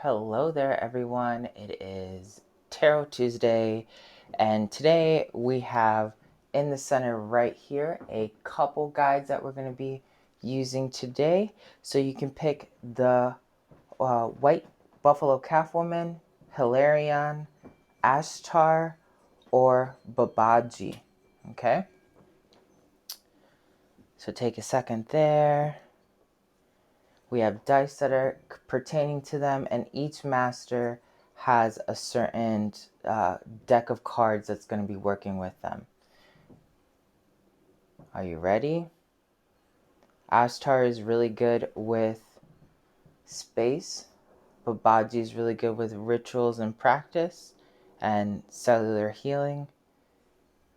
Hello there, everyone. It is Tarot Tuesday, and today we have in the center right here a couple guides that we're going to be using today. So you can pick the White Buffalo Calf Woman, Hilarion, Ashtar, or Babaji. Okay? So take a second there. We have dice that are pertaining to them, and each master has a certain deck of cards that's going to be working with them. Are you ready? Ashtar is really good with space. Babaji is really good with rituals and practice and cellular healing.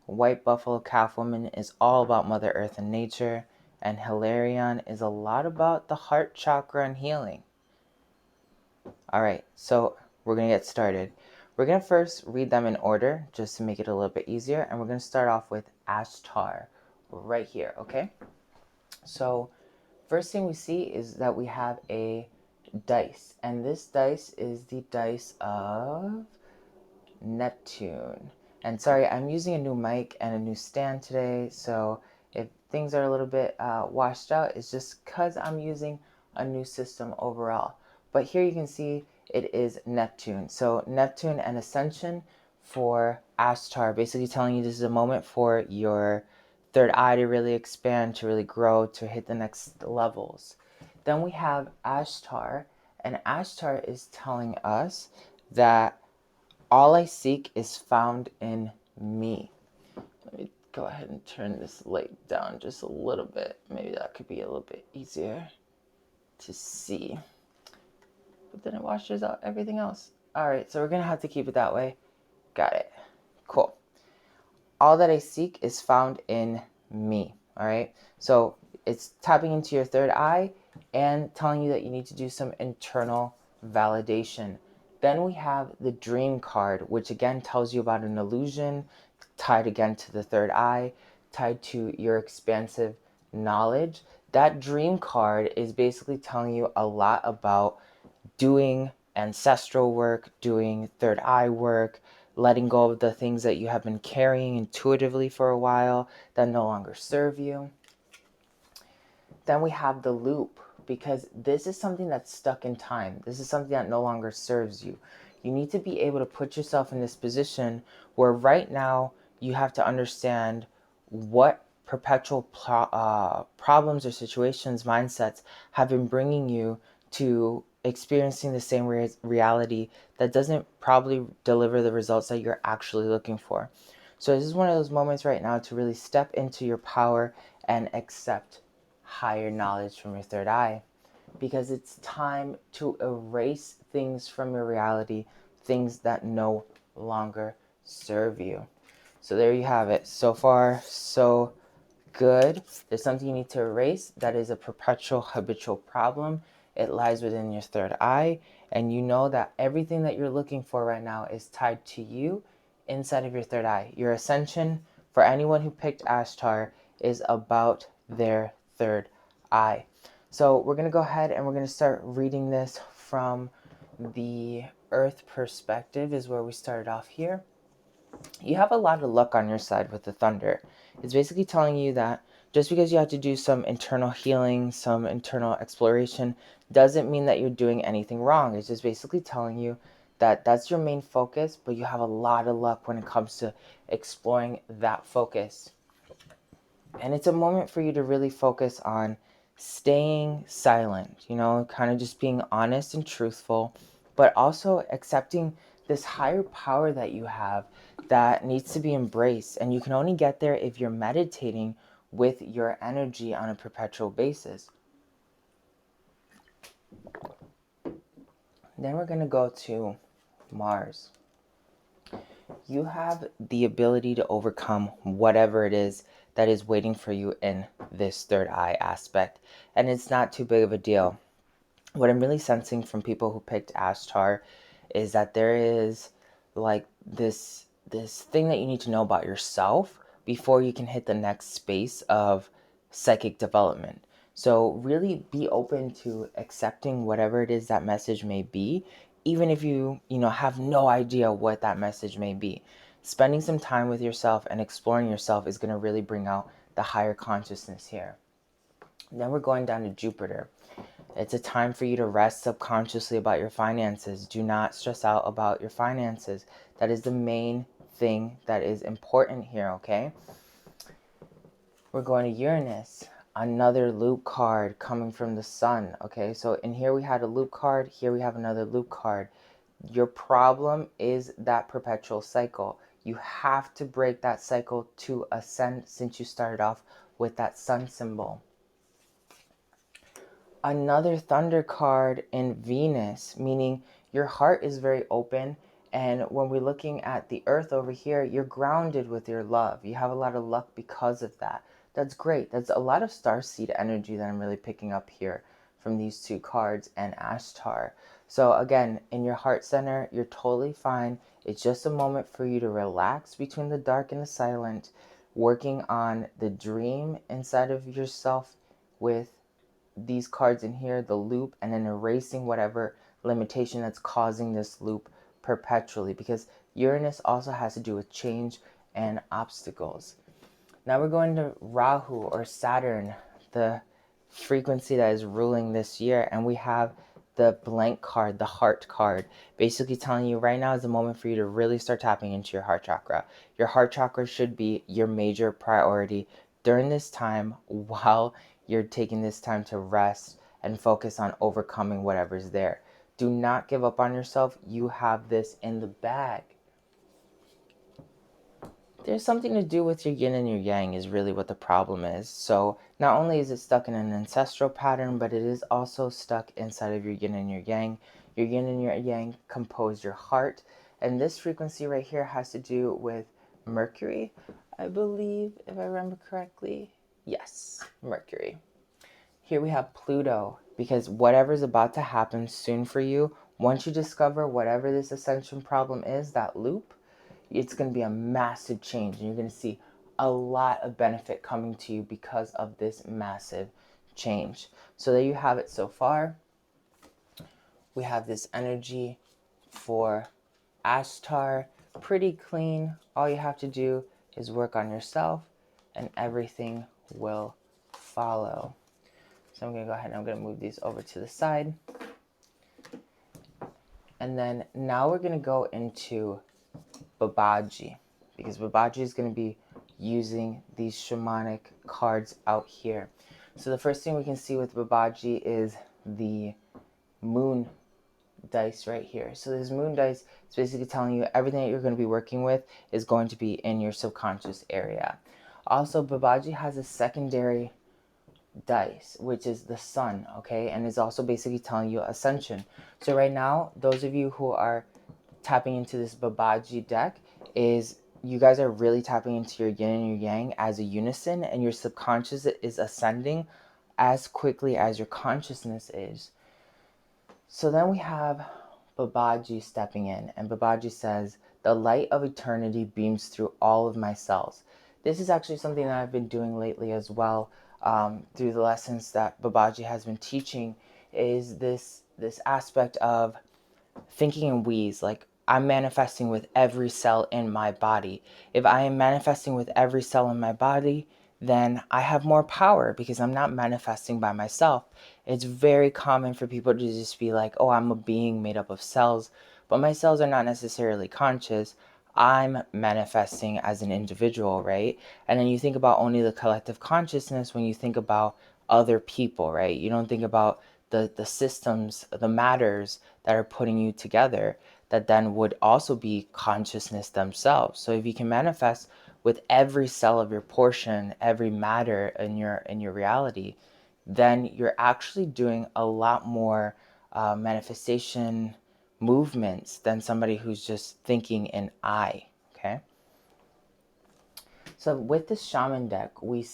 White Buffalo Calf Woman is all about Mother Earth and nature. And Hilarion is a lot about the heart chakra and healing. All right, so we're going to get started. We're going to first read them in order just to make it a little bit easier. And we're going to start off with Ashtar right here, okay? So first thing we see is that we have a dice. And this dice is the dice of Neptune. And sorry, I'm using a new mic and a new stand today. So if things are a little bit washed out, it's just because I'm using a new system overall. But here you can see it is Neptune. So Neptune and Ascension for Ashtar, basically telling you this is a moment for your third eye to really expand, to really grow, to hit the next levels. Then we have Ashtar, and Ashtar is telling us that all I seek is found in me. Let me go ahead and turn this light down just a little bit. Maybe that could be a little bit easier to see. But then it washes out everything else. All right, so we're going to have to keep it that way. Got it. Cool. All that I seek is found in me. All right. So it's tapping into your third eye and telling you that you need to do some internal validation. Then we have the dream card, which again tells you about an illusion tied again to the third eye, tied to your expansive knowledge. That dream card is basically telling you a lot about doing ancestral work, doing third eye work, letting go of the things that you have been carrying intuitively for a while that no longer serve you. Then we have the loop, because this is something that's stuck in time. This is something that no longer serves you. You need to be able to put yourself in this position where right now you have to understand what perpetual problems or situations, mindsets have been bringing you to experiencing the same reality that doesn't probably deliver the results that you're actually looking for. So this is one of those moments right now to really step into your power and accept higher knowledge from your third eye, because it's time to erase things from your reality, things that no longer serve you. So there you have it. So far, so good. There's something you need to erase that is a perpetual habitual problem. It lies within your third eye, and you know that everything that you're looking for right now is tied to you inside of your third eye. Your ascension, for anyone who picked Ashtar, is about their third eye. So we're going to go ahead and we're going to start reading this from the earth perspective, is where we started off here. You have a lot of luck on your side with the thunder. It's basically telling you that just because you have to do some internal healing, some internal exploration, doesn't mean that you're doing anything wrong. It's just basically telling you that that's your main focus, but you have a lot of luck when it comes to exploring that focus. And it's a moment for you to really focus on staying silent, kind of just being honest and truthful, but also accepting this higher power that you have that needs to be embraced. And you can only get there if you're meditating with your energy on a perpetual basis. Then we're going to go to Mars. You have the ability to overcome whatever it is that is waiting for you in this third eye aspect. And it's not too big of a deal. What I'm really sensing from people who picked Ashtar is that there is like this thing that you need to know about yourself before you can hit the next space of psychic development. So really be open to accepting whatever it is that message may be even if you have no idea what that message may be. Spending some time with yourself and exploring yourself is going to really bring out the higher consciousness here. Then we're going down to Jupiter. It's a time for you to rest subconsciously about your finances. Do not stress out about your finances. That is the main thing that is important here, okay? We're going to Uranus. Another loop card coming from the sun, okay? So in here we had a loop card. Here we have another loop card. Your problem is that perpetual cycle. You have to break that cycle to ascend since you started off with that sun symbol. Another thunder card in Venus, meaning your heart is very open. And when we're looking at the earth over here, you're grounded with your love. You have a lot of luck because of that. That's great. That's a lot of starseed energy that I'm really picking up here from these two cards and Ashtar. So again, in your heart center, you're totally fine. It's just a moment for you to relax between the dark and the silent, working on the dream inside of yourself with these cards in here, the loop, and then erasing whatever limitation that's causing this loop perpetually, because Uranus also has to do with change and obstacles. Now we're going to Rahu or Saturn, the frequency that is ruling this year, and we have the blank card, the heart card, basically telling you right now is the moment for you to really start tapping into your heart chakra. Your heart chakra should be your major priority during this time, while you're taking this time to rest and focus on overcoming whatever's there. Do not give up on yourself. You have this in the bag. There's something to do with your yin and your yang is really what the problem is. So not only is it stuck in an ancestral pattern, but it is also stuck inside of your yin and your yang. Your yin and your yang compose your heart. And this frequency right here has to do with Mercury, I believe, if I remember correctly. Yes, Mercury. Here we have Pluto, because whatever's about to happen soon for you, once you discover whatever this ascension problem is, that loop, it's going to be a massive change, and you're going to see a lot of benefit coming to you because of this massive change. So there you have it so far. We have this energy for Ashtar, pretty clean. All you have to do is work on yourself and everything will follow. So I'm going to go ahead and I'm going to move these over to the side. And then now we're going to go into Babaji, because Babaji is going to be using these shamanic cards out here. So the first thing we can see with Babaji is the moon dice right here. So this moon dice is basically telling you everything that you're going to be working with is going to be in your subconscious area. Also, Babaji has a secondary dice, which is the sun, okay, and is also basically telling you ascension. So right now, those of you who are tapping into this Babaji deck, is you guys are really tapping into your yin and your yang as a unison, and your subconscious is ascending as quickly as your consciousness is. So then we have Babaji stepping in, and Babaji says, "The light of eternity beams through all of my cells." This is actually something that I've been doing lately as well, through the lessons that Babaji has been teaching, is this aspect of thinking in we's, like I'm manifesting with every cell in my body. If I am manifesting with every cell in my body, then I have more power because I'm not manifesting by myself. It's very common for people to just be like, oh, I'm a being made up of cells, but my cells are not necessarily conscious. I'm manifesting as an individual, right? And then you think about only the collective consciousness when you think about other people, right? You don't think about the systems, the matters that are putting you together, that then would also be consciousness themselves. So if you can manifest with every cell of your portion, every matter in your reality, then you're actually doing a lot more manifestation movements than somebody who's just thinking in I. Okay. So with this shaman deck, we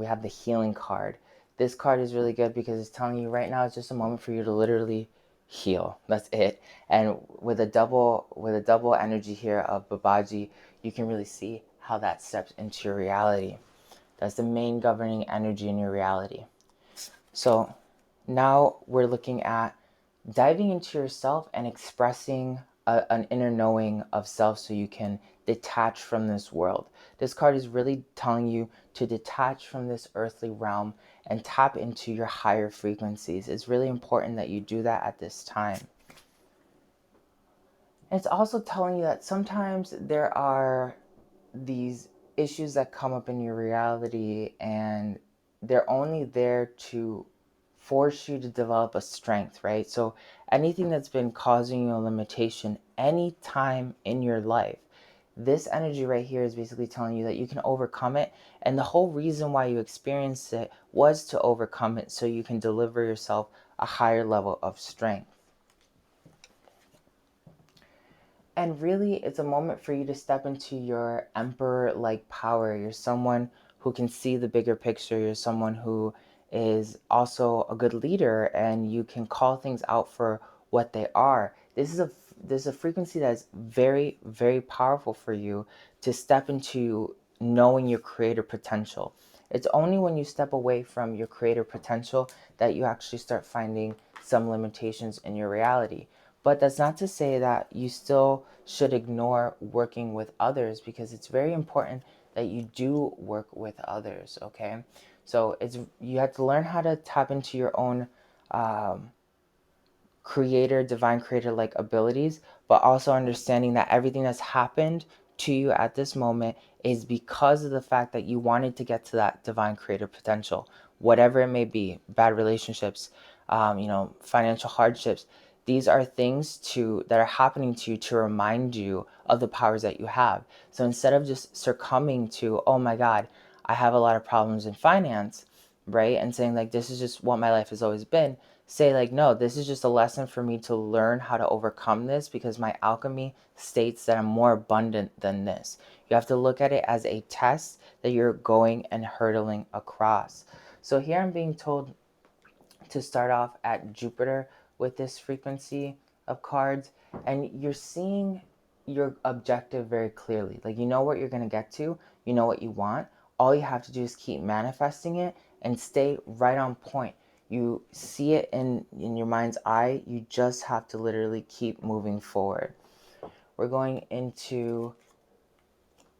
have the healing card. This card is really good because it's telling you right now it's just a moment for you to literally heal. That's it. And with a double energy here of Babaji, you can really see how that steps into your reality. That's the main governing energy in your reality. So now we're looking at diving into yourself and expressing an inner knowing of self so you can detach from this world. This card is really telling you to detach from this earthly realm and tap into your higher frequencies. It's really important that you do that at this time. It's also telling you that sometimes there are these issues that come up in your reality, and they're only there to force you to develop a strength, right? So anything that's been causing you a limitation any time in your life, this energy right here is basically telling you that you can overcome it. And the whole reason why you experienced it was to overcome it so you can deliver yourself a higher level of strength. And really, it's a moment for you to step into your emperor like power. You're someone who can see the bigger picture. You're someone who is also a good leader, and you can call things out for what they are. This is a frequency that is very, very powerful for you to step into knowing your creator potential. It's only when you step away from your creator potential that you actually start finding some limitations in your reality. But that's not to say that you still should ignore working with others, because it's very important that you do work with others, okay? So you have to learn how to tap into your own um, divine creator like abilities, but also understanding that everything that's happened to you at this moment is because of the fact that you wanted to get to that divine creator potential, whatever it may be. Bad relationships, financial hardships. These are things that are happening to you to remind you of the powers that you have. So instead of just succumbing to, oh my God, I have a lot of problems in finance, right, and saying like, this is just what my life has always been, say like, no, this is just a lesson for me to learn how to overcome this, because my alchemy states that I'm more abundant than this. You have to look at it as a test that you're going and hurdling across. So here I'm being told to start off at Jupiter with this frequency of cards, and you're seeing your objective very clearly. Like, you know what you're going to get to, you know what you want. All you have to do is keep manifesting it and stay right on point. You see it in your mind's eye. You just have to literally keep moving forward. We're going into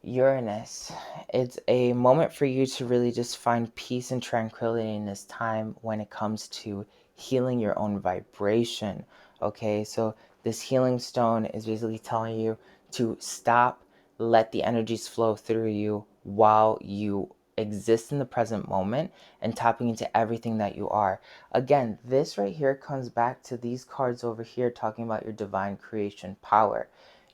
Uranus. It's a moment for you to really just find peace and tranquility in this time when it comes to healing your own vibration. Okay, so this healing stone is basically telling you to stop, let the energies flow through you while you exist in the present moment and tapping into everything that you are. Again, this right here comes back to these cards over here talking about your divine creation power.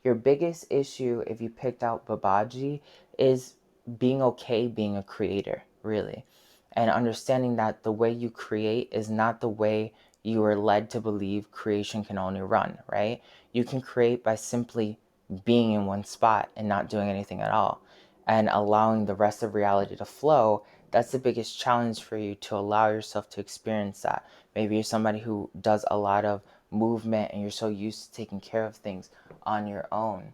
Your biggest issue, if you picked out Babaji, is being okay being a creator, really. And understanding that the way you create is not the way you are led to believe creation can only run, right? You can create by simply being in one spot and not doing anything at all and allowing the rest of reality to flow. That's the biggest challenge for you, to allow yourself to experience that. Maybe you're somebody who does a lot of movement and you're so used to taking care of things on your own.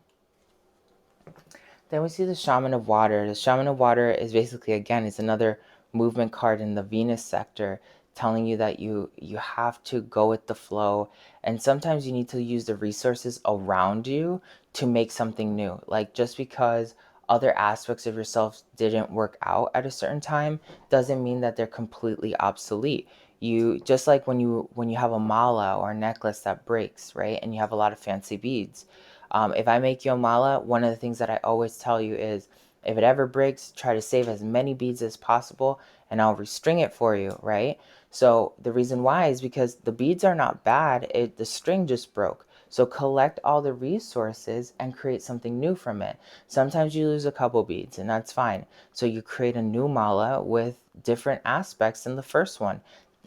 Then we see the Shaman of Water. The Shaman of Water is basically, again, it's another movement card in the Venus sector, telling you that you have to go with the flow, and sometimes you need to use the resources around you to make something new. Like, just because other aspects of yourself didn't work out at a certain time doesn't mean that they're completely obsolete. You just like when you have a mala or a necklace that breaks, right, and you have a lot of fancy beads. If I make you a mala, one of the things that I always tell you is, if it ever breaks, try to save as many beads as possible and I'll restring it for you, right? So the reason why is because the beads are not bad, the string just broke. So collect all the resources and create something new from it. Sometimes you lose a couple beads and that's fine. So you create a new mala with different aspects than the first one.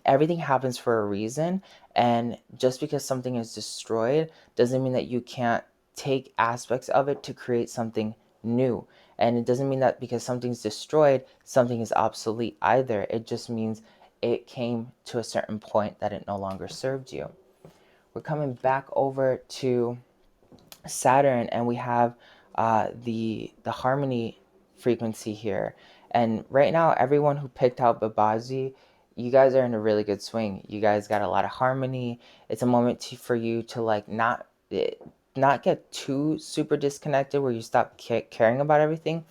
Everything happens for a reason, and just because something is destroyed doesn't mean that you can't take aspects of it to create something new. And it doesn't mean that because something's destroyed, something is obsolete either. It just means it came to a certain point that it no longer served you. We're coming back over to Saturn, and we have the harmony frequency here. And right now, everyone who picked out Babaji, you guys are in a really good swing. You guys got a lot of harmony. It's a moment for you to like not get too super disconnected where you stop caring about everything.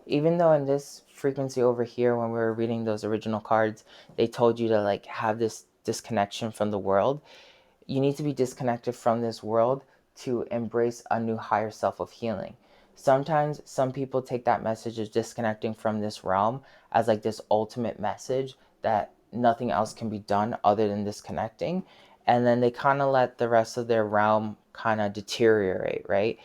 Even though in this frequency over here, when we were reading those original cards, they told you to like have this disconnection from the world. You need to be disconnected from this world to embrace a new higher self of healing. Sometimes some people take that message of disconnecting from this realm as like this ultimate message that nothing else can be done other than disconnecting. And then they kind of let the rest of their realm kind of deteriorate, right?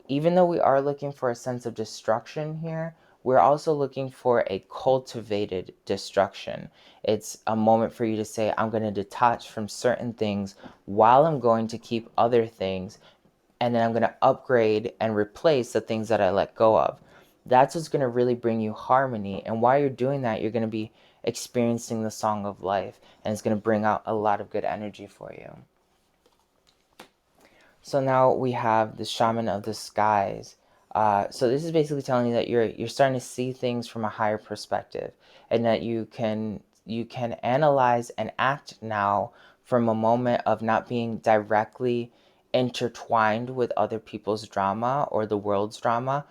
Even though we are looking for a sense of destruction here, we're also looking for a cultivated destruction. It's a moment for you to say, I'm going to detach from certain things while I'm going to keep other things, and then I'm going to upgrade and replace the things that I let go of. That's what's going to really bring you harmony. And while you're doing that, you're going to be experiencing the song of life, and it's going to bring out a lot of good energy for you. So now we have the Shaman of the Skies. So this is basically telling you that you're starting to see things from a higher perspective, and that you can analyze and act now from a moment of not being directly intertwined with other people's drama or the world's drama,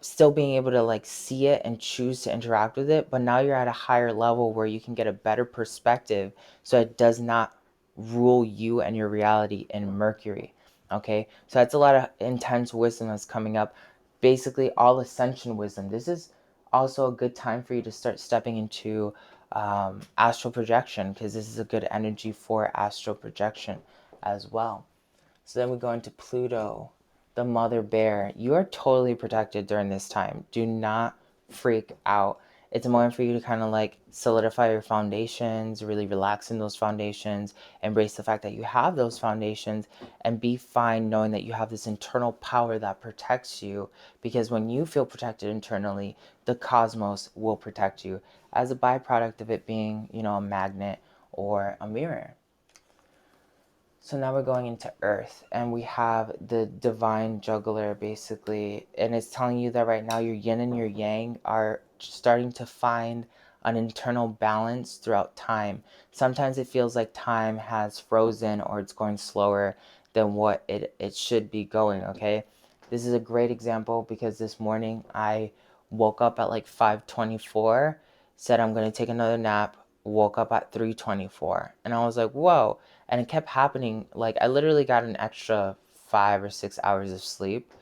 still being able to like see it and choose to interact with it, but now you're at a higher level where you can get a better perspective so it does not rule you and your reality in Mercury. Okay, so that's a lot of intense wisdom that's coming up, basically all ascension wisdom. This is also a good time for you to start stepping into astral projection, because this is a good energy for astral projection as well. So then we go into Pluto, the mother bear. You are totally protected during this time. Do not freak out. It's a moment for you to kind of like solidify your foundations, really relax in those foundations, embrace the fact that you have those foundations, and be fine knowing that you have this internal power that protects you. Because when you feel protected internally, the cosmos will protect you as a byproduct of it being, a magnet or a mirror. So now we're going into Earth, and we have the divine juggler basically, and it's telling you that right now your yin and your yang are starting to find an internal balance throughout time. Sometimes it feels like time has frozen or it's going slower than what it should be going, okay? This is a great example because this morning I woke up at like 5:24, said I'm going to take another nap, woke up at 3:24, and I was like, whoa. And it kept happening. Like I literally got an extra 5 or 6 hours of sleep,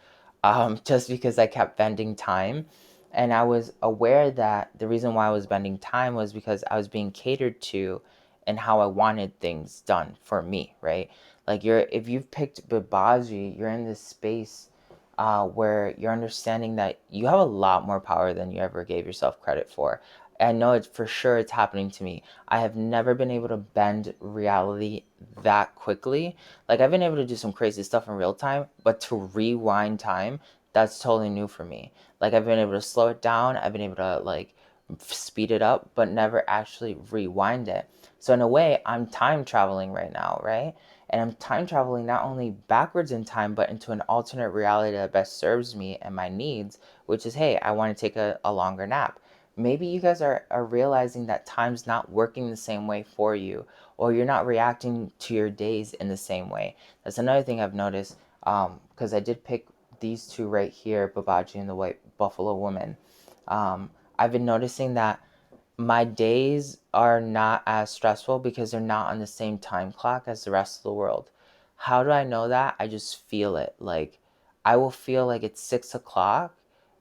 just because I kept bending time. And I was aware that the reason why I was bending time was because I was being catered to and how I wanted things done for me, right? Like if you've picked Babaji, you're in this space where you're understanding that you have a lot more power than you ever gave yourself credit for. I know it's for sure it's happening to me. I have never been able to bend reality that quickly. Like I've been able to do some crazy stuff in real time, but to rewind time, that's totally new for me. Like I've been able to slow it down, I've been able to like speed it up, but never actually rewind it. So in a way, I'm time traveling right now, right? And I'm time traveling not only backwards in time, but into an alternate reality that best serves me and my needs, which is, hey, I want to take a longer nap. Maybe you guys are realizing that time's not working the same way for you, or you're not reacting to your days in the same way. That's another thing I've noticed, because I did pick these two right here, Babaji and the White Buffalo Woman. I've been noticing that my days are not as stressful because they're not on the same time clock as the rest of the world. How do I know that? I just feel it. Like, I will feel like it's 6 o'clock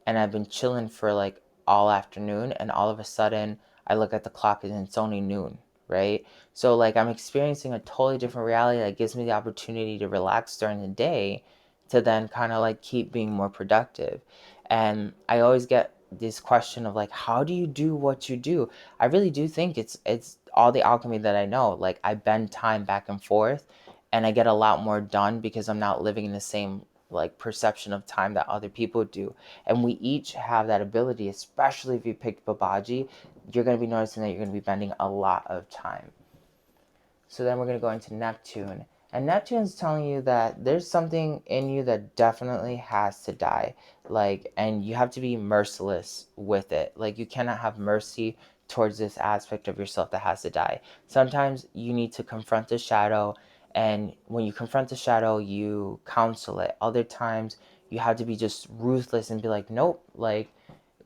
and I've been chilling for like all afternoon, and all of a sudden I look at the clock and it's only noon, right? So, like, I'm experiencing a totally different reality that gives me the opportunity to relax during the day to then kind of like keep being more productive. And I always get this question of like, how do you do what you do? I really do think it's all the alchemy that I know. Like I bend time back and forth, and I get a lot more done because I'm not living in the same like perception of time that other people do. And we each have that ability, especially if you pick Babaji, you're going to be noticing that you're going to be bending a lot of time. So then we're going to go into Neptune. And Neptune's telling you that there's something in you that definitely has to die. Like, and you have to be merciless with it. Like, you cannot have mercy towards this aspect of yourself that has to die. Sometimes you need to confront the shadow, and when you confront the shadow, you counsel it. Other times you have to be just ruthless and be like, nope, like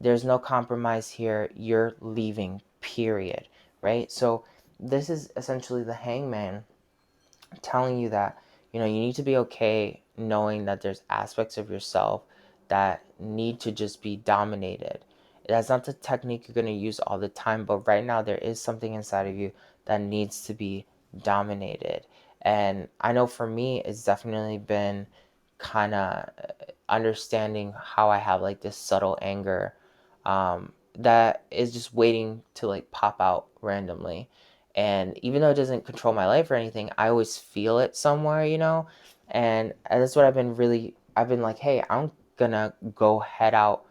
there's no compromise here. You're leaving, period. Right? So this is essentially the hangman telling you that, you need to be okay knowing that there's aspects of yourself that need to just be dominated. That's not the technique you're going to use all the time, but right now there is something inside of you that needs to be dominated. And I know for me, it's definitely been kind of understanding how I have like this subtle anger that is just waiting to like pop out randomly. And even though it doesn't control my life or anything, I always feel it somewhere. And that's what I've been like, hey, I'm gonna go head out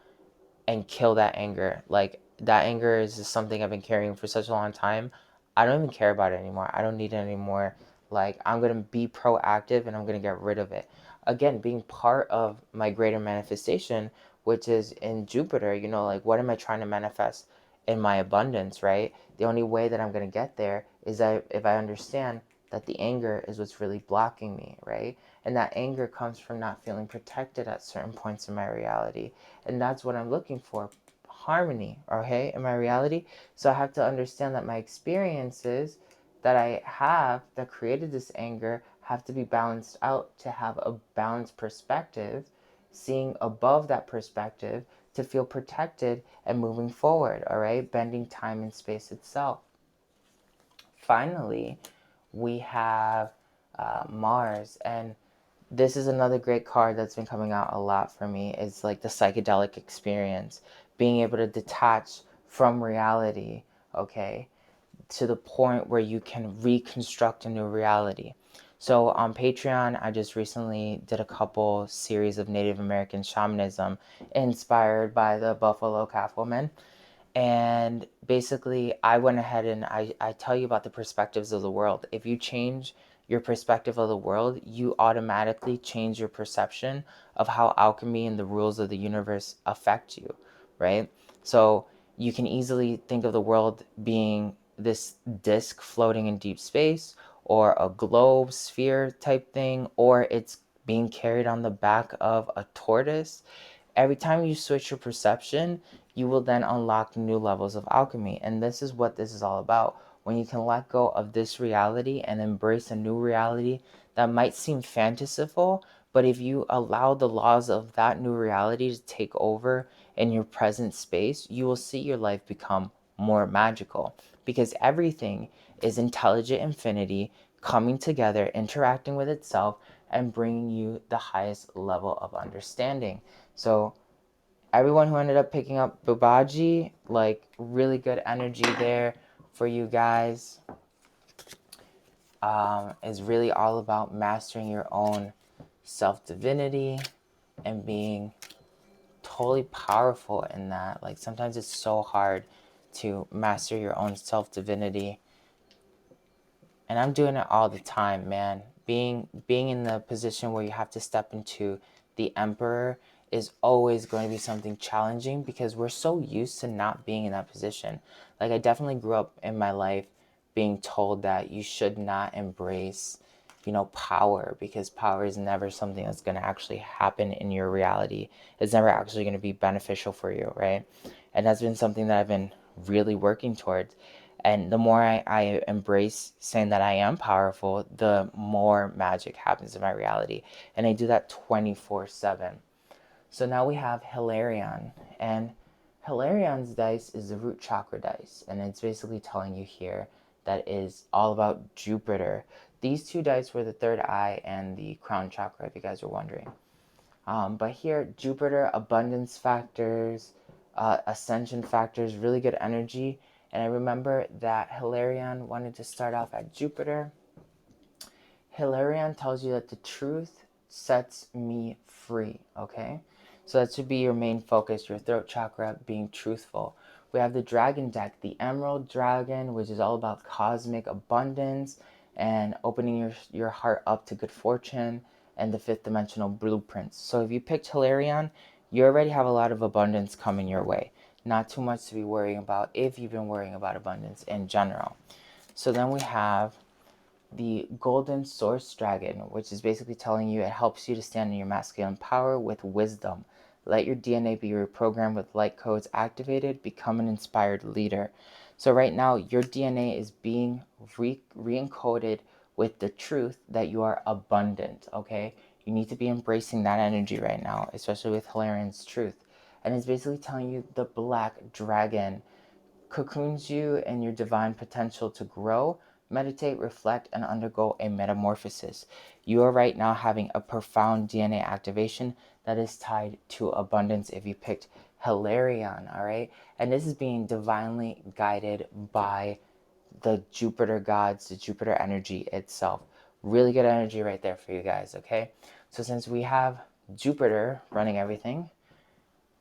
and kill that anger. Like that anger is just something I've been carrying for such a long time. I don't even care about it anymore. I don't need it anymore. Like I'm gonna be proactive and I'm gonna get rid of it. Again, being part of my greater manifestation, which is in Jupiter, like what am I trying to manifest in my abundance, right? The only way that I'm gonna get there is that if I understand that the anger is what's really blocking me, right? And that anger comes from not feeling protected at certain points in my reality. And that's what I'm looking for, harmony, okay, in my reality. So I have to understand that my experiences that I have that created this anger have to be balanced out to have a balanced perspective, seeing above that perspective to feel protected and moving forward, all right, bending time and space itself. Finally, we have Mars, and this is another great card that's been coming out a lot for me. Is like the psychedelic experience, being able to detach from reality, okay, to the point where you can reconstruct a new reality. So on Patreon, I just recently did a couple series of Native American shamanism inspired by the Buffalo Calf Woman. And basically, I went ahead and I tell you about the perspectives of the world. If you change your perspective of the world, you automatically change your perception of how alchemy and the rules of the universe affect you, right? So you can easily think of the world being this disc floating in deep space, or a globe sphere type thing, or it's being carried on the back of a tortoise. Every time you switch your perception, you will then unlock new levels of alchemy. And this is what this is all about. When you can let go of this reality and embrace a new reality that might seem fanciful, but if you allow the laws of that new reality to take over in your present space, you will see your life become more magical, because everything is intelligent infinity coming together, interacting with itself, and bringing you the highest level of understanding. So everyone who ended up picking up Babaji, like really good energy there for you guys. Is really all about mastering your own self-divinity and being totally powerful in that. Like sometimes it's so hard to master your own self-divinity, and I'm doing it all the time, man. Being in the position where you have to step into the emperor is always going to be something challenging, because we're so used to not being in that position. Like I definitely grew up in my life being told that you should not embrace, power, because power is never something that's going to actually happen in your reality. It's never actually going to be beneficial for you, right? And that's been something that I've been really working towards. And the more I embrace saying that I am powerful, the more magic happens in my reality. And I do that 24/7. So now we have Hilarion. And Hilarion's dice is the root chakra dice. And it's basically telling you here that is all about Jupiter. These two dice were the third eye and the crown chakra, if you guys were wondering. But here, Jupiter, abundance factors, ascension factors, really good energy. And I remember that Hilarion wanted to start off at Jupiter. Hilarion tells you that the truth sets me free, okay? So that should be your main focus, your throat chakra, being truthful. We have the dragon deck, the Emerald Dragon, which is all about cosmic abundance and opening your heart up to good fortune, and the fifth dimensional blueprints. So if you picked Hilarion, you already have a lot of abundance coming your way. not too much to be worrying about if you've been worrying about abundance in general. So then we have the golden source dragon, which is basically telling you it helps you to stand in your masculine power with wisdom. Let your DNA be reprogrammed with light codes activated. Become an inspired leader. So right now, your DNA is being re-encoded with the truth that you are abundant, okay? You need to be embracing that energy right now, especially with Hilarian's truth. And it's basically telling you the black dragon cocoons you in your divine potential to grow, meditate, reflect, and undergo a metamorphosis. You are right now having a profound DNA activation that is tied to abundance if you picked Hilarion, all right? And this is being divinely guided by the Jupiter gods, the Jupiter energy itself. Really good energy right there for you guys, okay? So since we have Jupiter running everything,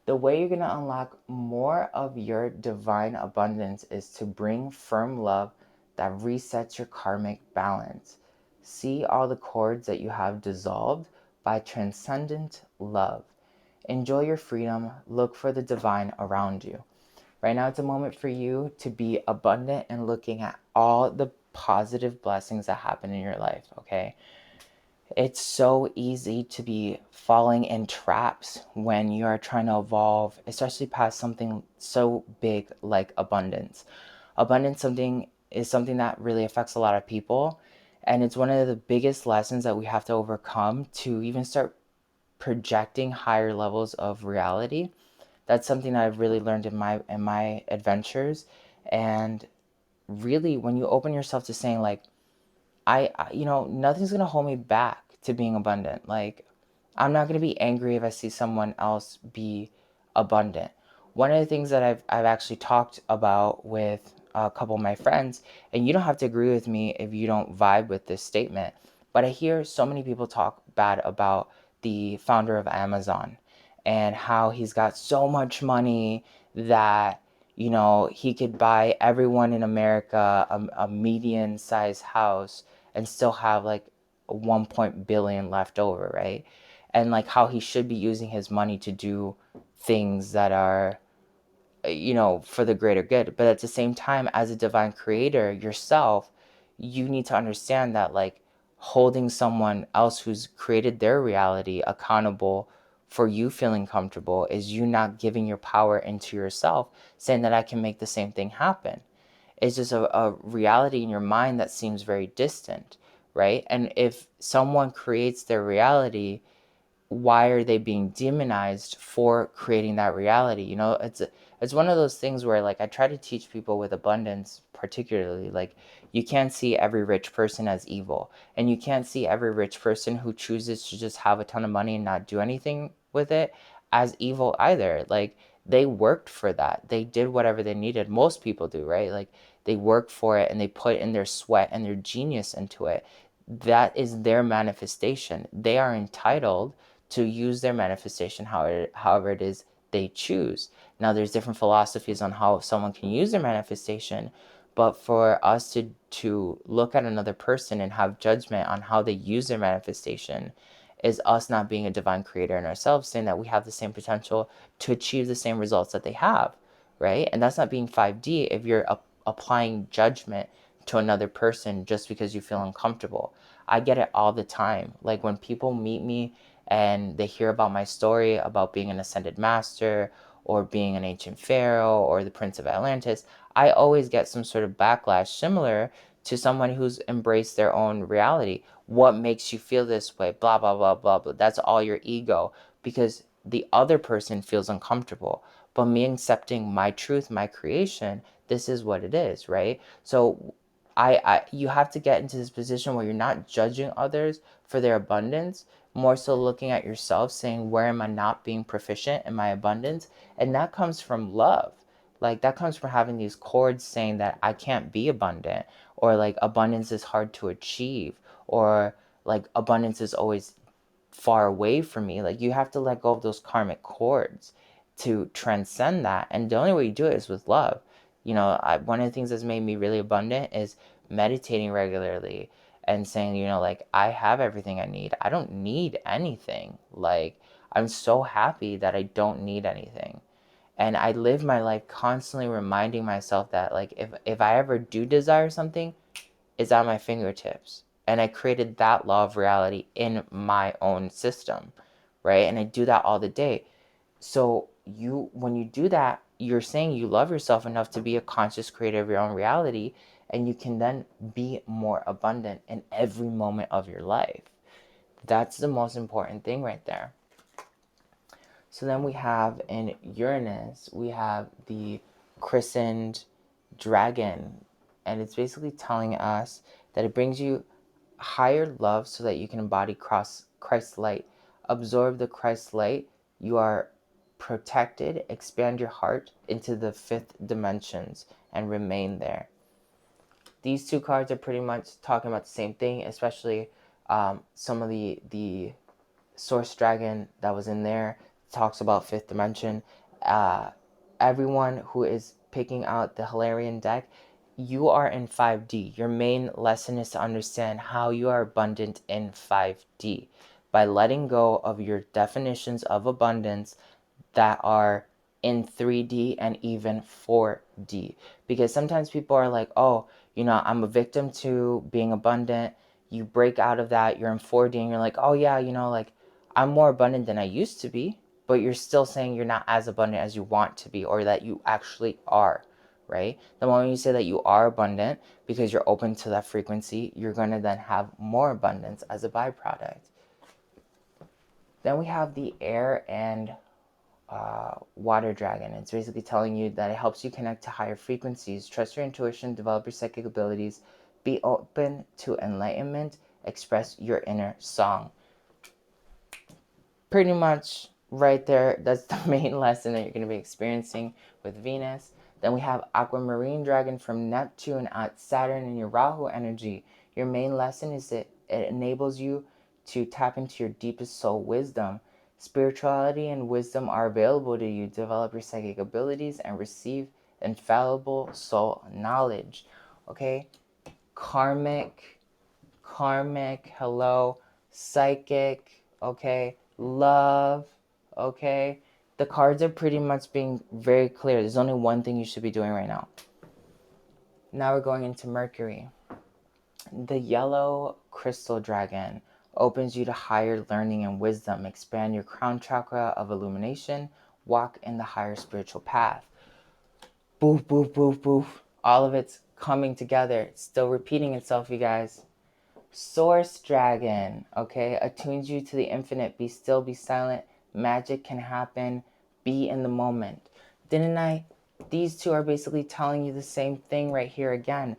the way you're going to unlock more of your divine abundance is to bring firm love that resets your karmic balance. See all the cords that you have dissolved by transcendent love. Enjoy your freedom. Look for the divine around you. Right now, it's a moment for you to be abundant and looking at all the positive blessings that happen in your life, okay? It's so easy to be falling in traps when you are trying to evolve, especially past something so big like abundance. Abundance something is something that really affects a lot of people, and it's one of the biggest lessons that we have to overcome to even start projecting higher levels of reality. That's something that I've really learned in my adventures, and really when you open yourself to saying like nothing's gonna hold me back to being abundant. Like, I'm not gonna be angry if I see someone else be abundant. One of the things that I've actually talked about with a couple of my friends, and you don't have to agree with me if you don't vibe with this statement, but I hear so many people talk bad about the founder of Amazon and how he's got so much money that he could buy everyone in America a median sized house and still have like 1 billion left over, right? And like how he should be using his money to do things that are, for the greater good. But at the same time, as a divine creator yourself, you need to understand that like holding someone else who's created their reality accountable for you feeling comfortable is you not giving your power into yourself, saying that I can make the same thing happen. It's just a reality in your mind that seems very distant, right? And if someone creates their reality, why are they being demonized for creating that reality? It's one of those things where like I try to teach people with abundance, particularly like you can't see every rich person as evil, and you can't see every rich person who chooses to just have a ton of money and not do anything with it as evil either. Like they worked for that, they did whatever they needed. Most people do, right? Like they work for it and they put in their sweat and their genius into it. That is their manifestation. They are entitled to use their manifestation however it is they choose. Now, there's different philosophies on how someone can use their manifestation, but for us to look at another person and have judgment on how they use their manifestation is us not being a divine creator in ourselves, saying that we have the same potential to achieve the same results that they have, right? And that's not being 5D if you're applying judgment to another person just because you feel uncomfortable. I get it all the time. Like when people meet me and they hear about my story about being an ascended master or being an ancient pharaoh or the prince of Atlantis, I always get some sort of backlash similar to someone who's embraced their own reality. What makes you feel this way? Blah, blah, blah, blah, blah. That's all your ego because the other person feels uncomfortable. But me accepting my truth, my creation, this is what it is, right? So you have to get into this position where you're not judging others for their abundance, more so looking at yourself, saying, where am I not being proficient in my abundance? And that comes from love. Like that comes from having these cords saying that I can't be abundant, or like abundance is hard to achieve, or like abundance is always far away from me. Like you have to let go of those karmic cords to transcend that. And the only way you do it is with love. One of the things that's made me really abundant is meditating regularly and saying, like I have everything I need. I don't need anything. Like I'm so happy that I don't need anything. And I live my life constantly reminding myself that, like, if I ever do desire something, it's at my fingertips. And I created that law of reality in my own system, right? And I do that all the day. So when you do that, you're saying you love yourself enough to be a conscious creator of your own reality, and you can then be more abundant in every moment of your life. That's the most important thing right there. So then we have in Uranus, we have the christened dragon, and it's basically telling us that it brings you higher love so that you can embody Christ's light. Absorb the Christ light. You are protected. Expand your heart into the fifth dimensions and remain there. These two cards are pretty much talking about the same thing, especially some of the Source Dragon that was in there talks about fifth dimension. Uh, Everyone who is picking out the Hilarion deck, you are in 5D. Your main lesson is to understand how you are abundant in 5D by letting go of your definitions of abundance that are in 3D and even 4D. Because sometimes people are like, oh, I'm a victim to being abundant. You break out of that, you're in 4D, and you're like, oh, yeah, like, I'm more abundant than I used to be, but you're still saying you're not as abundant as you want to be, or that you actually are, right? The moment you say that you are abundant because you're open to that frequency, you're going to then have more abundance as a byproduct. Then we have the air and water dragon. It's basically telling you that it helps you connect to higher frequencies, trust your intuition, develop your psychic abilities, be open to enlightenment, express your inner song. Pretty much right there, that's the main lesson that you're going to be experiencing with Venus. Then we have aquamarine dragon from Neptune at Saturn in your Rahu energy. Your main lesson is that it enables you to tap into your deepest soul wisdom. Spirituality and wisdom are available to you. Develop your psychic abilities and receive infallible soul knowledge. Okay? Karmic, hello, psychic, okay, love, okay. The cards are pretty much being very clear. There's only one thing you should be doing right now. Now we're going into Mercury. The yellow crystal dragon opens you to higher learning and wisdom. Expand your crown chakra of illumination. Walk in the higher spiritual path. Boof, boof, boof, boof. All of it's coming together. It's still repeating itself, you guys. Source dragon, okay, attunes you to the infinite. Be still, be silent. Magic can happen. Be in the moment. Didn't I? These two are basically telling you the same thing right here again.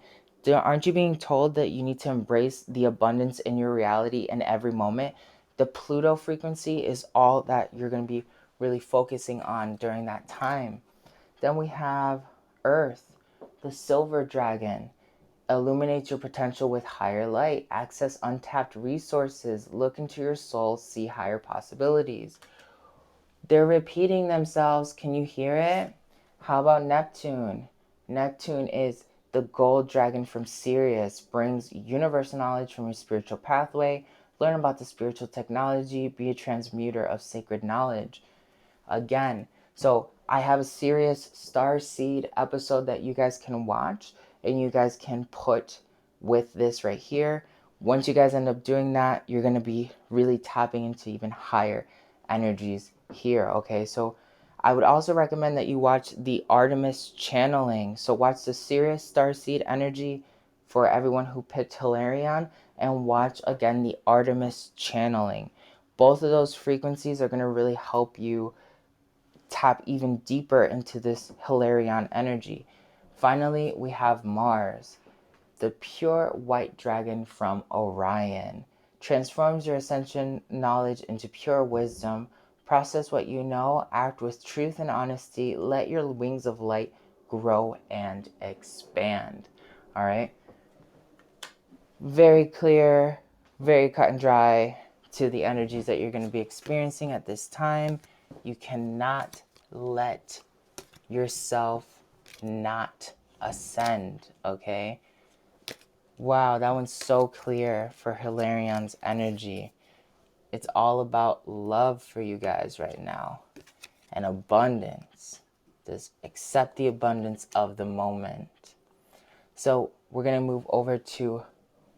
Aren't you being told that you need to embrace the abundance in your reality in every moment? The Pluto frequency is all that you're going to be really focusing on during that time. Then we have Earth, the silver dragon. Illuminate your potential with higher light. Access untapped resources. Look into your soul. See higher possibilities. They're repeating themselves. Can you hear it? How about Neptune? Neptune is the gold dragon from Sirius. Brings universal knowledge from your spiritual pathway. Learn about the spiritual technology. Be a transmuter of sacred knowledge. Again, so I have a serious Starseed episode that you guys can watch and you guys can put with this right here. Once you guys end up doing that, you're going to be really tapping into even higher energies here, okay? So I would also recommend that you watch the Artemis channeling. So watch the Sirius Starseed energy for everyone who picked Hilarion, and watch again the Artemis channeling. Both of those frequencies are going to really help you tap even deeper into this Hilarion energy. Finally, we have Mars, the pure white dragon from Orion. Transforms your ascension knowledge into pure wisdom. Process what you know, act with truth and honesty. Let your wings of light grow and expand. All right? Very clear, very cut and dry to the energies that you're going to be experiencing at this time. You cannot let yourself not ascend, okay? Wow, that one's so clear for Hilarion's energy. It's all about love for you guys right now and abundance. Just accept the abundance of the moment. So we're going to move over to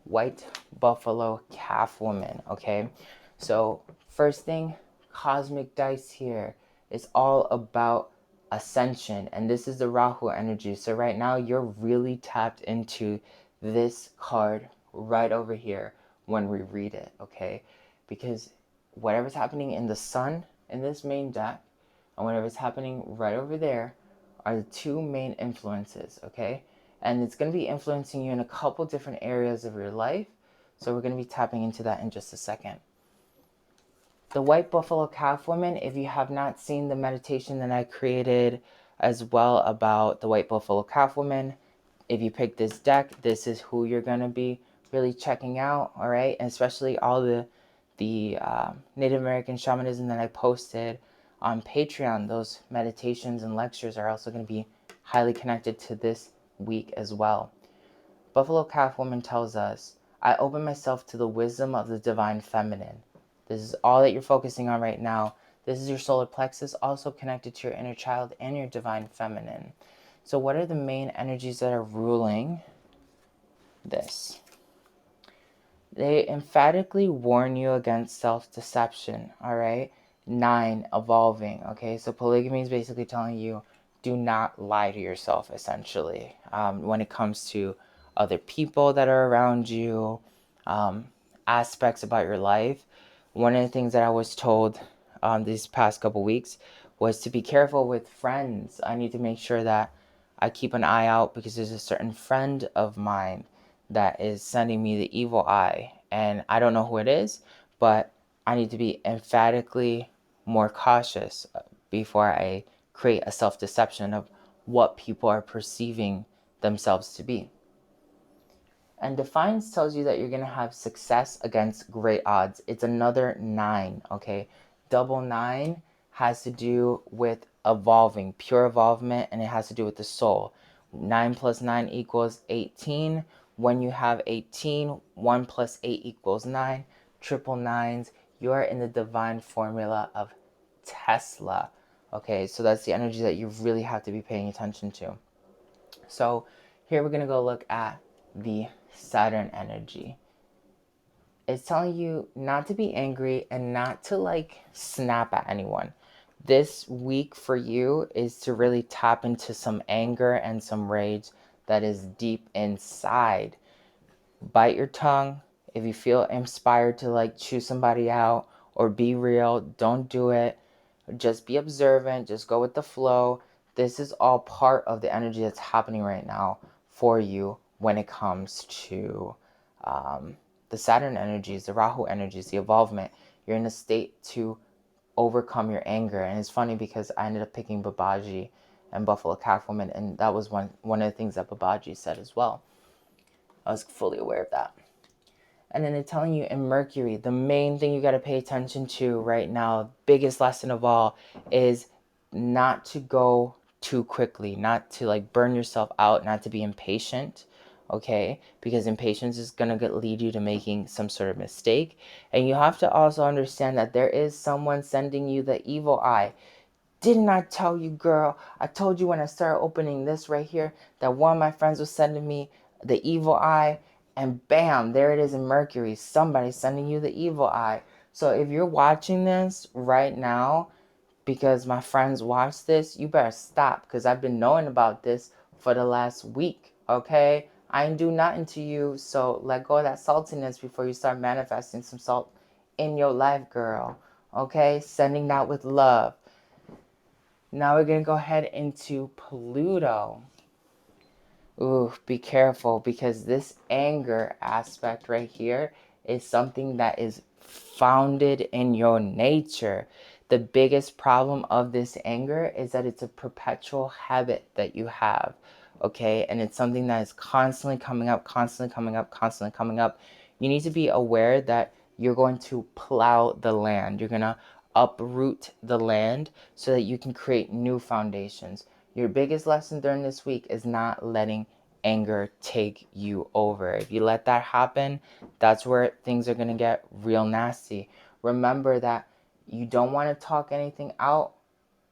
white buffalo calf woman, okay? So first thing, cosmic dice here is all about ascension, and this is the Rahu energy. So right now you're really tapped into this card right over here when we read it, okay? Because whatever's happening in the sun in this main deck and whatever's happening right over there are the two main influences, okay? And it's going to be influencing you in a couple different areas of your life. So we're going to be tapping into that in just a second. The white buffalo calf woman, if you have not seen the meditation that I created as well about the white buffalo calf woman, if you pick this deck, this is who you're going to be really checking out, all right? And especially all the Native American shamanism that I posted on Patreon. Those meditations and lectures are also going to be highly connected to this week as well. Buffalo Calf Woman tells us, I open myself to the wisdom of the divine feminine. This is all that you're focusing on right now. This is your solar plexus, also connected to your inner child and your divine feminine. So what are the main energies that are ruling this? They emphatically warn you against self-deception, all right? 9, evolving, okay? So polygamy is basically telling you, do not lie to yourself, essentially, when it comes to other people that are around you, aspects about your life. One of the things that I was told these past couple weeks was to be careful with friends. I need to make sure that I keep an eye out because there's a certain friend of mine that is sending me the evil eye, and I don't know who it is, but I need to be emphatically more cautious before I create a self-deception of what people are perceiving themselves to be. And Defiance tells you that you're going to have success against great odds. It's another 9, okay? Double 9 has to do with evolving, pure evolvement, and it has to do with the soul. 9 plus 9 equals 18. When you have 18, 1 plus 8 equals 9. Triple nines, you are in the divine formula of Tesla. Okay, so that's the energy that you really have to be paying attention to. So here we're going to go look at the Saturn energy. It's telling you not to be angry and not to like snap at anyone. This week for you is to really tap into some anger and some rage that is deep inside. Bite your tongue. If you feel inspired to like chew somebody out or be real, don't do it. Just be observant. Just go with the flow. This is all part of the energy that's happening right now for you when it comes to the Saturn energies, the Rahu energies, the evolvement. You're in a state to overcome your anger. And it's funny because I ended up picking Babaji and Buffalo Calf Woman, and that was one of the things that Babaji said as well. I was fully aware of that. And then they're telling you in Mercury, the main thing you got to pay attention to right now, biggest lesson of all, is not to go too quickly, not to like burn yourself out, not to be impatient, okay? Because impatience is going to lead you to making some sort of mistake. And you have to also understand that there is someone sending you the evil eye. Didn't I tell you, girl? I told you when I started opening this right here that one of my friends was sending me the evil eye, and bam, there it is in Mercury. Somebody's sending you the evil eye. So if you're watching this right now because my friends watch this, you better stop because I've been knowing about this for the last week, okay? I ain't do nothing to you, so let go of that saltiness before you start manifesting some salt in your life, girl, okay? Sending that with love. Now we're going to go ahead into Pluto. Ooh, be careful because this anger aspect right here is something that is founded in your nature. The biggest problem of this anger is that it's a perpetual habit that you have, okay? And it's something that is constantly coming up, constantly coming up, constantly coming up. You need to be aware that you're going to plow the land. You're going to uproot the land so that you can create new foundations. Your biggest lesson during this week is not letting anger take you over. If you let that happen, that's where things are going to get real nasty. Remember that you don't want to talk anything out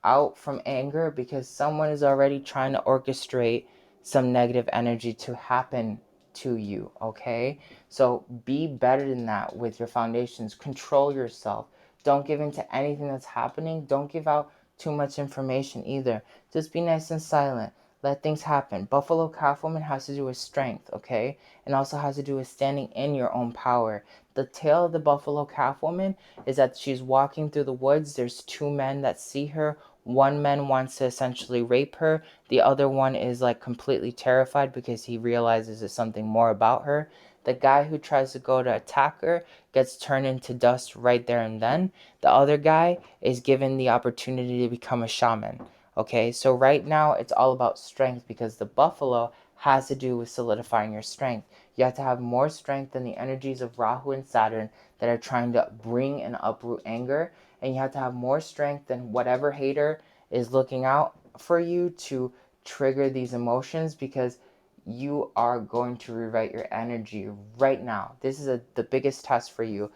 out from anger because someone is already trying to orchestrate some negative energy to happen to you, okay? So be better than that with your foundations. Control yourself. Don't give in to anything that's happening. Don't give out too much information either. Just be nice and silent. Let things happen. Buffalo calf woman has to do with strength, okay? And also has to do with standing in your own power. The tale of the buffalo calf woman is that she's walking through the woods. There's two men that see her. One man wants to essentially rape her. The other one is like completely terrified because he realizes there's something more about her. The guy who tries to go to attack her gets turned into dust right there and then. The other guy is given the opportunity to become a shaman. Okay, so right now it's all about strength because the buffalo has to do with solidifying your strength. You have to have more strength than the energies of Rahu and Saturn that are trying to bring and uproot anger. And you have to have more strength than whatever hater is looking out for you to trigger these emotions because you are going to rewrite your energy right now. This is the biggest test for you.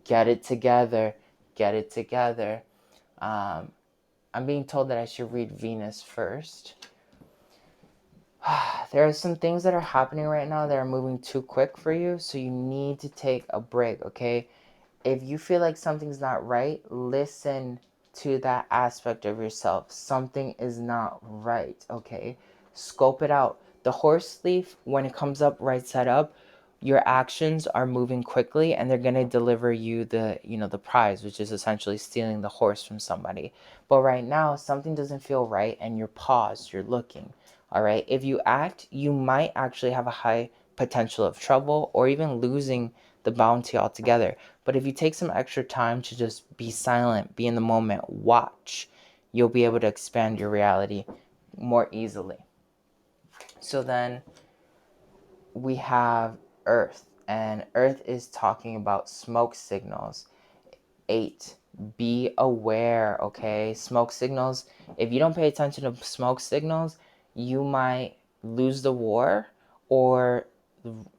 Get it together. Get it together. I'm being told that I should read Venus first. There are some things that are happening right now that are moving too quick for you, so you need to take a break, okay? If you feel like something's not right, listen to that aspect of yourself. Something is not right, okay? Scope it out. The horse leaf, when it comes up right side up, your actions are moving quickly and they're going to deliver you the prize, which is essentially stealing the horse from somebody. But right now, something doesn't feel right and you're paused, you're looking. All right? If you act, you might actually have a high potential of trouble or even losing the bounty altogether. But if you take some extra time to just be silent, be in the moment, watch, you'll be able to expand your reality more easily. So then we have Earth, and Earth is talking about smoke signals. 8, be aware, okay? Smoke signals, if you don't pay attention to smoke signals, you might lose the war or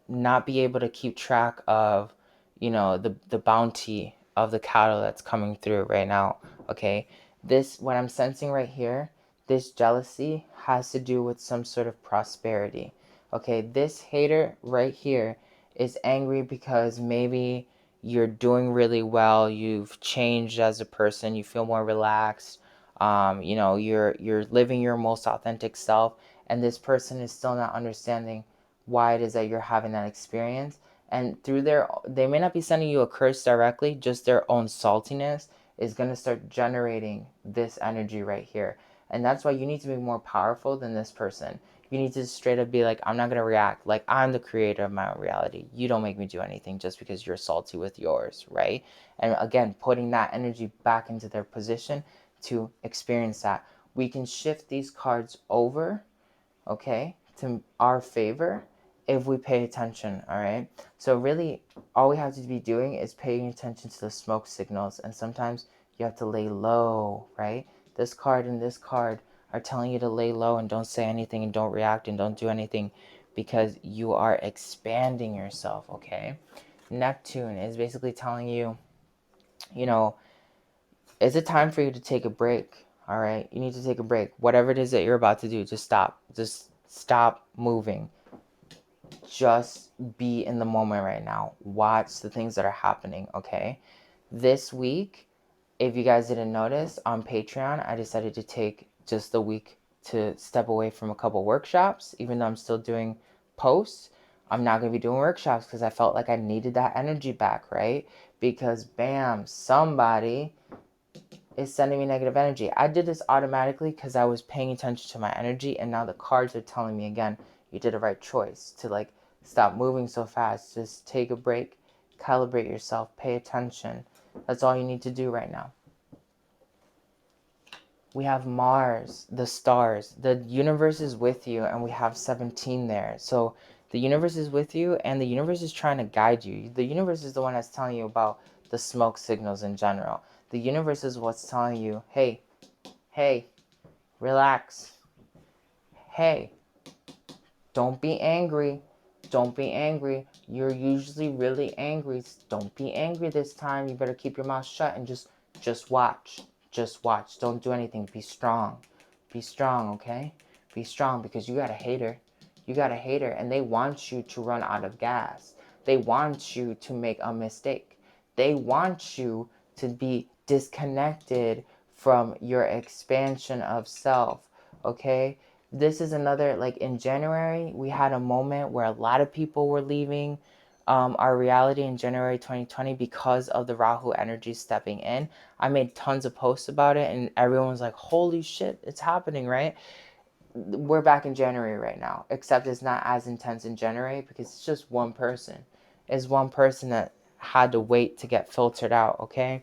not be able to keep track of, the bounty of the cattle that's coming through right now, okay? This, what I'm sensing right here, this jealousy has to do with some sort of prosperity, okay? This hater right here is angry because maybe you're doing really well, you've changed as a person, you feel more relaxed, you're living your most authentic self, and this person is still not understanding why it is that you're having that experience. And through they may not be sending you a curse directly, just their own saltiness is going to start generating this energy right here. And that's why you need to be more powerful than this person. You need to straight up be like, I'm not going to react. Like, I'm the creator of my own reality. You don't make me do anything just because you're salty with yours, right? And again, putting that energy back into their position to experience that. We can shift these cards over, okay, to our favor if we pay attention, all right? So really, all we have to be doing is paying attention to the smoke signals, and sometimes you have to lay low, right? This card and this card are telling you to lay low and don't say anything and don't react and don't do anything because you are expanding yourself, okay? Neptune is basically telling you, it's a time for you to take a break, all right? You need to take a break. Whatever it is that you're about to do, just stop. Just stop moving. Just be in the moment right now. Watch the things that are happening, okay? This week, if you guys didn't notice, on Patreon, I decided to take just the week to step away from a couple workshops, even though I'm still doing posts. I'm not going to be doing workshops because I felt like I needed that energy back, right? Because bam, somebody is sending me negative energy. I did this automatically because I was paying attention to my energy, and now the cards are telling me again, you did the right choice to like stop moving so fast. Just take a break, calibrate yourself, pay attention. That's all you need to do right now. We have Mars, the stars. The universe is with you, and we have 17 there. So the universe is with you, and the universe is trying to guide you. The universe is the one that's telling you about the smoke signals in general. The universe is what's telling you, hey, relax. Hey, don't be angry. Don't be angry. You're usually really angry. Don't be angry this time. You better keep your mouth shut and just watch. Just watch. Don't do anything. Be strong. Be strong, okay? Be strong, because you got a hater. You got a hater, and they want you to run out of gas. They want you to make a mistake. They want you to be disconnected from your expansion of self, okay? This is another, like in January, we had a moment where a lot of people were leaving our reality in January 2020 because of the Rahu energy stepping in. I made tons of posts about it, and everyone was like, holy shit, it's happening, right? We're back in January right now, except it's not as intense in January because it's just one person. It's one person that had to wait to get filtered out, okay?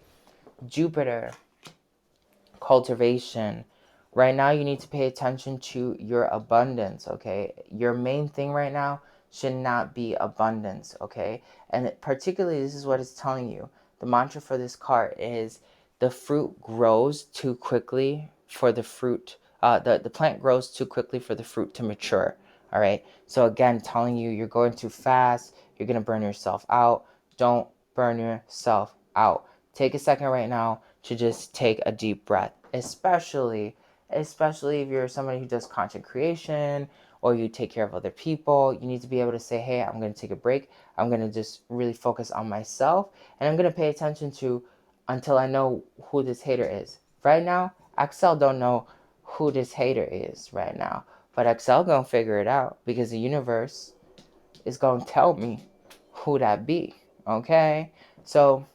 Jupiter, cultivation. Right now, you need to pay attention to your abundance, okay? Your main thing right now should not be abundance, okay? And particularly, this is what it's telling you. The mantra for this card is the fruit grows too quickly for the fruit, the plant grows too quickly for the fruit to mature, all right? So again, telling you you're going too fast, you're going to burn yourself out. Don't burn yourself out. Take a second right now to just take a deep breath, especially if you're somebody who does content creation or you take care of other people. You need to be able to say, hey, I'm going to take a break. I'm going to just really focus on myself, and I'm going to pay attention to until I know who this hater is. Right now, Axel don't know who this hater is right now, but Axel going to figure it out because the universe is going to tell me who that be, okay? So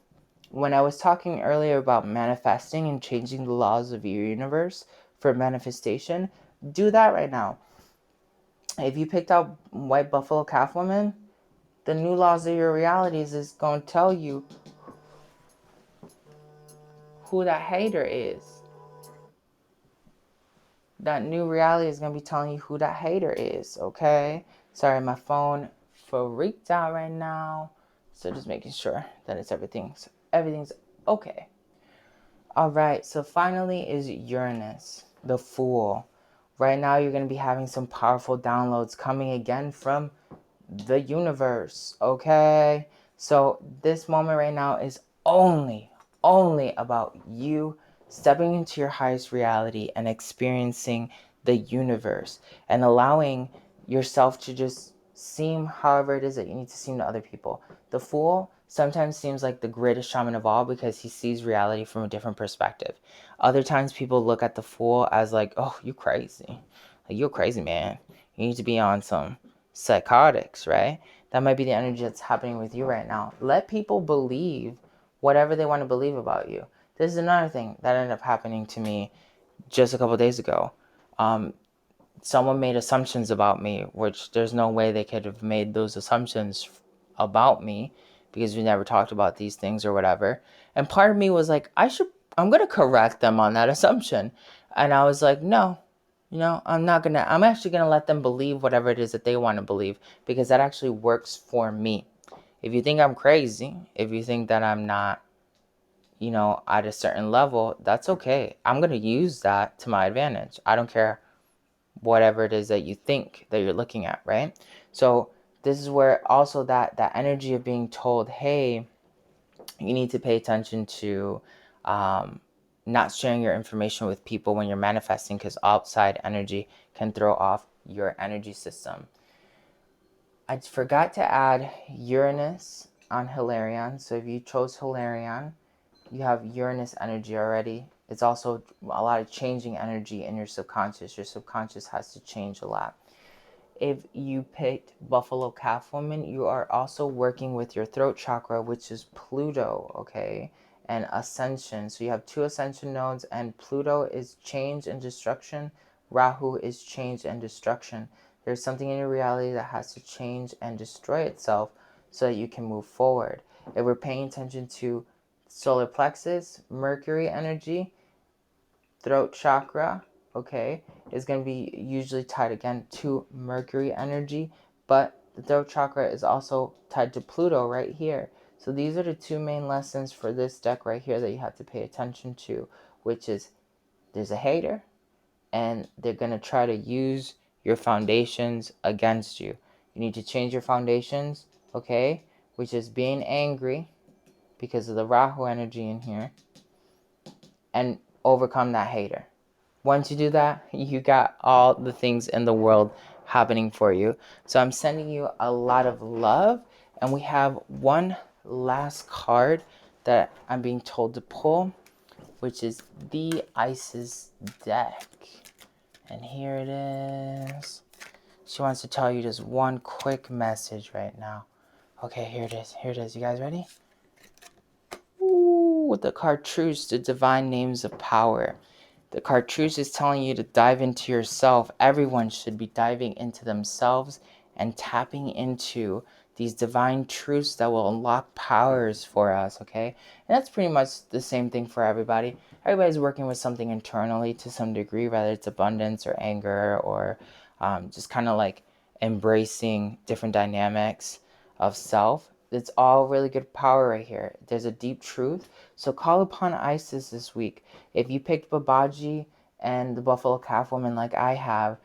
when I was talking earlier about manifesting and changing the laws of your universe for manifestation, do that right now. If you picked out White Buffalo Calf Woman, the new laws of your realities is going to tell you who that hater is. That new reality is going to be telling you who that hater is, okay? Sorry, my phone freaked out right now. So just making sure that everything's okay. All right, so finally is Uranus, the Fool. Right now, you're going to be having some powerful downloads coming again from the universe, okay? So this moment right now is only about you stepping into your highest reality and experiencing the universe and allowing yourself to just seem however it is that you need to seem to other people. The Fool sometimes seems like the greatest shaman of all because he sees reality from a different perspective. Other times people look at the Fool as like, oh, you crazy. Like, you're crazy, man. You need to be on some psychotics, right? That might be the energy that's happening with you right now. Let people believe whatever they want to believe about you. This is another thing that ended up happening to me just a couple days ago. Someone made assumptions about me, which there's no way they could have made those assumptions about me because we never talked about these things or whatever. And part of me was like, I'm going to correct them on that assumption. And I was like, no, I'm actually going to let them believe whatever it is that they want to believe because that actually works for me. If you think I'm crazy, if you think that I'm not, at a certain level, that's okay. I'm going to use that to my advantage. I don't care whatever it is that you think that you're looking at, right? So this is where also that energy of being told, hey, you need to pay attention to not sharing your information with people when you're manifesting because outside energy can throw off your energy system. I forgot to add Uranus on Hilarion. So if you chose Hilarion, you have Uranus energy already. It's also a lot of changing energy in your subconscious. Your subconscious has to change a lot. If you picked Buffalo Calf Woman, you are also working with your throat chakra, which is Pluto, okay, and Ascension. So you have two Ascension nodes, and Pluto is change and destruction. Rahu is change and destruction. There's something in your reality that has to change and destroy itself so that you can move forward. If we're paying attention to solar plexus, Mercury energy, throat chakra, okay, is going to be usually tied again to Mercury energy, but the throat chakra is also tied to Pluto right here. So these are the two main lessons for this deck right here that you have to pay attention to, which is there's a hater and they're going to try to use your foundations against you. You need to change your foundations, okay, which is being angry because of the Rahu energy in here, and overcome that hater. Once you do that, you got all the things in the world happening for you. So I'm sending you a lot of love. And we have one last card that I'm being told to pull, which is the Isis deck. And here it is. She wants to tell you just one quick message right now. Okay, here it is. Here it is. You guys ready? Ooh, with the Chartreuse, the divine names of power. The Chartreuse is telling you to dive into yourself. Everyone should be diving into themselves and tapping into these divine truths that will unlock powers for us, okay? And that's pretty much the same thing for everybody. Everybody's working with something internally to some degree, whether it's abundance or anger or just kind of like embracing different dynamics of self. It's all really good power right here. There's a deep truth. So call upon Isis this week. If you picked Babaji and the Buffalo Calf Woman like I have,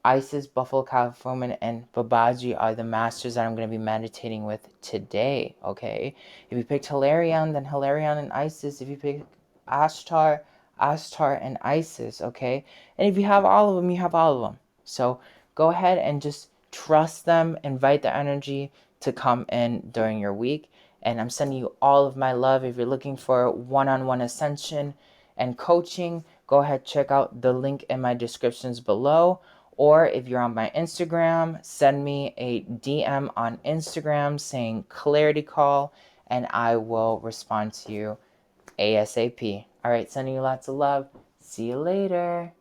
Isis, Buffalo Calf Woman, and Babaji are the masters that I'm going to be meditating with today, okay? If you picked Hilarion, then Hilarion and Isis. If you picked Ashtar, Ashtar and Isis, okay? And if you have all of them, you have all of them. So go ahead and just trust them, invite the energy to come in during your week. And I'm sending you all of my love. If you're looking for one-on-one ascension and coaching, go ahead, check out the link in my descriptions below. Or if you're on my Instagram, send me a DM on Instagram saying clarity call, and I will respond to you ASAP. All right, sending you lots of love. See you later.